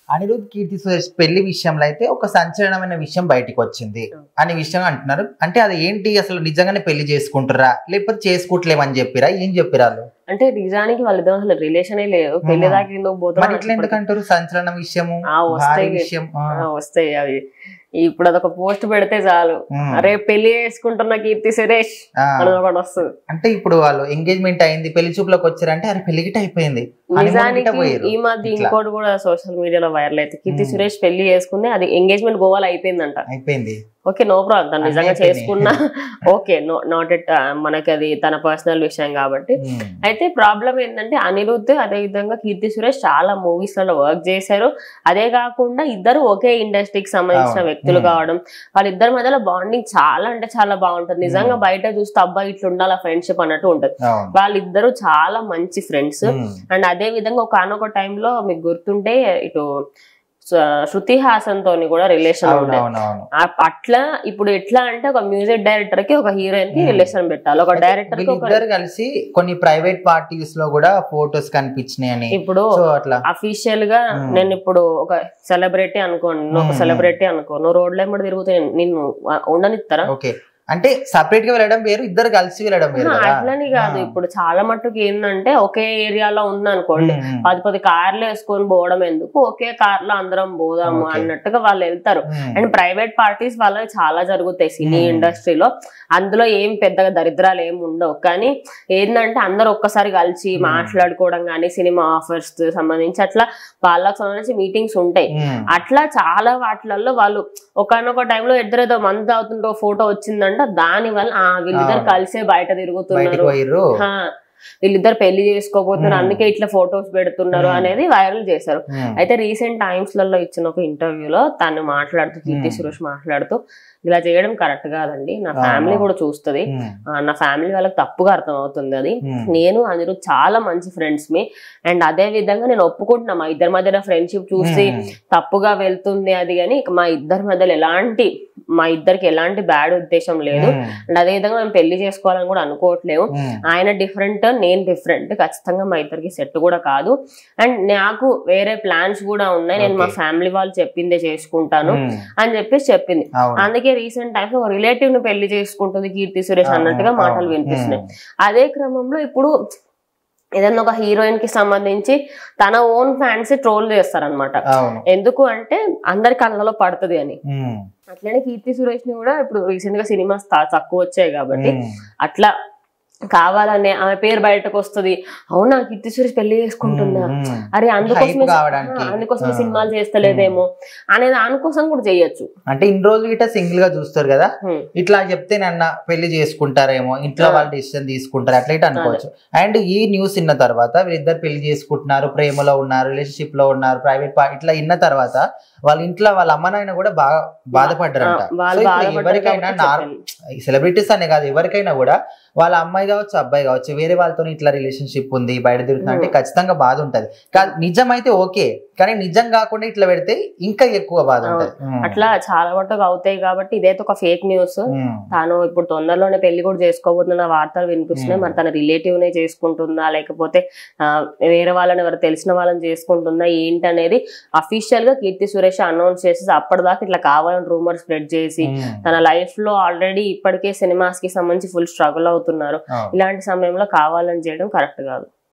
అనిరుద్ కీర్తి సురేష్ పెళ్లి విషయంలో అయితే ఒక సంచలనమైన విషయం బయటకు వచ్చింది అనే విషయం అంటున్నారు. అంటే అది ఏంటి, అసలు నిజంగానే పెళ్లి చేసుకుంటారా లేకపోతే చేసుకోవట్లేమని చెప్పిరా, ఏం చెప్పిరా? అంటే నిజానికి వాళ్ళిద్దరు అసలు రిలేషనే లేదు, పెళ్లి దాకా ఎందుకు పోతారు ఎందుకంటారు? సంచలన విషయము వస్తాయి అవి. ఇప్పుడు అదొక పోస్ట్ పెడితే చాలు, రేపు పెళ్లి చేసుకుంటున్న కీర్తి సురేష్ అని ఒకటి వస్తుంది. అంటే ఇప్పుడు వాళ్ళు ఎంగేజ్మెంట్ అయింది, పెళ్లి చూపులోకి వచ్చారంటే అది పెళ్లిగిట అయిపోయింది. నిజానికి ఈ మధ్య ఇంకోటి కూడా సోషల్ మీడియాలో వైరల్ అయితే కీర్తి సురేష్ పెళ్లి చేసుకుంది, అది ఎంగేజ్మెంట్ గోవాలో అయిపోయింది. ఓకే, నో ప్రాబ్లం, తను నిజంగా చేసుకున్నా ఓకే, నాట్ ఎట్, మనకి అది తన పర్సనల్ విషయం కాబట్టి. అయితే ప్రాబ్లం ఏంటంటే అనిరుద్ అదే విధంగా కీర్తి సురేష్ చాలా మూవీస్ లలో వర్క్ చేశారు. అదే కాకుండా ఇద్దరు ఒకే ఇండస్ట్రీకి సంబంధించిన వ్యక్తులు కావడం, వాళ్ళిద్దరి మధ్యలో బాండింగ్ చాలా అంటే చాలా బాగుంటది. నిజంగా బయట చూస్తే అబ్బాయి ఇట్లా ఉండాలి ఫ్రెండ్షిప్ అన్నట్టు ఉంటది. వాళ్ళిద్దరు చాలా మంచి ఫ్రెండ్స్. అండ్ అదే విధంగా ఒకనొక టైంలో మీకు గుర్తుంటే ఇటు శృతి హాసన్ తోని కూడా రిలేషన్ ఉండే. అట్లా ఇప్పుడు ఎట్లా అంటే ఒక మ్యూజిక్ డైరెక్టర్ కి ఒక హీరోయిన్ కి రిలేషన్ పెట్టాలి, ఒక డైరెక్టర్ కి కలిసి కొన్ని ప్రైవేట్ పార్టీస్ లో కూడా ఫోటోస్ కనిపించినాయని. ఇప్పుడు అఫీషియల్ గా నేను ఇప్పుడు ఒక సెలబ్రిటీ అనుకోండి, నువ్వు ఒక సెలబ్రిటీ అనుకో, నువ్వు రోడ్ లో తిరుగుతే నిన్ను ఉండనిస్తారా? అంటే సపరేట్ గా వెళ్ళడం వేరు, ఇద్దరు కలిసి వెళ్ళడం వేరు. అట్లని కాదు, ఇప్పుడు చాలా మట్టుకు ఏంటంటే ఒకే ఏరియాలో ఉందనుకోండి, 10 కార్లు వేసుకొని పోవడం ఎందుకు, ఒకే కార్ లో అందరం పోదాము అన్నట్టుగా వాళ్ళు వెళ్తారు. అండ్ ప్రైవేట్ పార్టీస్ వాళ్ళకి చాలా జరుగుతాయి సినీ ఇండస్ట్రీలో, అందులో ఏం పెద్దగా దరిద్రాలు ఏమి ఉండవు. కానీ ఏంటంటే అందరు ఒక్కసారి కలిసి మాట్లాడుకోవడం కానీ, సినిమా ఆఫర్స్ సంబంధించి అట్లా వాళ్ళకి సంబంధించి మీటింగ్స్ ఉంటాయి. అట్లా చాలా వాటిలలో వాళ్ళు ఒకనొక టైంలో ఇద్దరేదో మంది అవుతుంటో ఫోటో వచ్చిందంటే దాని వల్ల వీళ్ళిద్దరు కలిసే బయట తిరుగుతున్నారు, వీళ్ళిద్దరు పెళ్లి చేసుకోబోతున్నారు, అందుకే ఇట్లా ఫొటోస్ పెడుతున్నారు అనేది వైరల్ చేశారు. అయితే రీసెంట్ టైమ్స్ లలో ఇచ్చిన ఒక ఇంటర్వ్యూలో తను మాట్లాడుతూ, కీర్తి సురేష్ మాట్లాడుతూ, ఇలా చేయడం కరెక్ట్ కాదండి, నా ఫ్యామిలీ కూడా చూస్తుంది, నా ఫ్యామిలీ వాళ్ళకి తప్పుగా అర్థం అవుతుంది, అది నేను అనిరుద్ చాలా మంచి ఫ్రెండ్స్ మీ, అండ్ అదే విధంగా నేను ఒప్పుకుంటున్నా మా ఇద్దరి మధ్యన ఫ్రెండ్షిప్ చూసి తప్పుగా వెళ్తుంది అది, కానీ మా ఇద్దరి మధ్యలో మా ఇద్దరికి ఎలాంటి బ్యాడ్ ఉద్దేశం లేదు, అండ్ అదే విధంగా మేము పెళ్లి చేసుకోవాలని కూడా అనుకోవట్లేము, ఆయన డిఫరెంట్ నేను డిఫరెంట్, ఖచ్చితంగా మా ఇద్దరికి సెట్ కూడా కాదు, అండ్ నాకు వేరే ప్లాన్స్ కూడా ఉన్నాయి, నేను మా ఫ్యామిలీ వాళ్ళు చెప్పిందే చేసుకుంటాను అని చెప్పేసి చెప్పింది. అందుకే రీసెంట్ టైమ్స్ ఒక రిలేటివ్ ను పెళ్లి చేసుకుంటుంది కీర్తి సురేష్ అన్నట్టుగా మాటలు వినిపిస్తున్నాయి. అదే క్రమంలో ఇప్పుడు ఏదన్నా ఒక హీరోయిన్ కి సంబంధించి తన ఓన్ ఫ్యాన్స్ ట్రోల్ చేస్తారనమాట. ఎందుకు అంటే అందరి కళ్ళలో పడుతుంది అని. అట్లనే కీర్తి సురేష్ ని కూడా ఇప్పుడు రీసెంట్ గా సినిమాస్ తక్కువ వచ్చాయి కాబట్టి అట్లా కావాలనే ఆమె పేరు బయటకు వస్తుంది, అవునా కీర్తి సురేష్ పెళ్లి చేసుకుంటుందా, అరే అందుకోసం సినిమాలు చేస్తలేదేమో అనే దానికోసం కూడా చేయొచ్చు. అంటే ఇన్ని రోజులు గిట్ట సింగిల్ గా చూస్తారు కదా, ఇట్లా చెప్తే నన్న పెళ్లి చేసుకుంటారేమో, ఇంట్లో వాళ్ళు డిసిషన్ తీసుకుంటారు అట్లా ఇట్లా అనుకోవచ్చు. అండ్ ఈ న్యూస్ విన్న తర్వాత వీళ్ళిద్దరు పెళ్లి చేసుకుంటున్నారు, ప్రేమలో ఉన్నారు, రిలేషన్షిప్ లో ఉన్నారు, ప్రైవేట్ ఇట్లా విన్న తర్వాత వాళ్ళ ఇంట్లో వాళ్ళ అమ్మ నాయన కూడా బాగా బాధపడ్డారంట. ఎవరికైనా సెలబ్రిటీస్ అనే కాదు, ఎవరికైనా కూడా వాళ్ళ అమ్మాయి కావచ్చు అబ్బాయి కావచ్చు వేరే వాళ్ళతో ఇట్లా రిలేషన్షిప్ ఉంది బయట తిరుగుతున్నా అంటే ఖచ్చితంగా బాధ ఉంటది. నిజం అయితే ఓకే, కానీ నిజం కాకుండా ఇట్లా పెడితే ఇంకా ఎక్కువ బాధ ఉంటది. అట్లా చాలా మటుకు అవుతాయి కాబట్టి ఇదైతే ఒక ఫేక్ న్యూస్. తాను ఇప్పుడు తొందరలోనే పెళ్లి కూడా చేసుకోబోతున్న వార్తలు వినిపిస్తున్నాయి. మరి తన రిలేటివ్ నే చేసుకుంటుందా లేకపోతే వేరే వాళ్ళని ఎవరు తెలిసిన వాళ్ళని చేసుకుంటుందా ఏంటి అనేది అఫీషియల్ గా కీర్తి సురేష్ అనౌన్స్ చేసి అప్పటిదాకా ఇట్లా కావాలని రూమర్ స్ప్రెడ్ చేసి తన లైఫ్ లో ఆల్రెడీ ఇప్పటికే సినిమాస్ కి సంబంధించి ఫుల్ స్ట్రగుల్ అవుతున్నారు. ఇలాంటి సమయంలో కావాలని చేయడం కరెక్ట్ కాదు.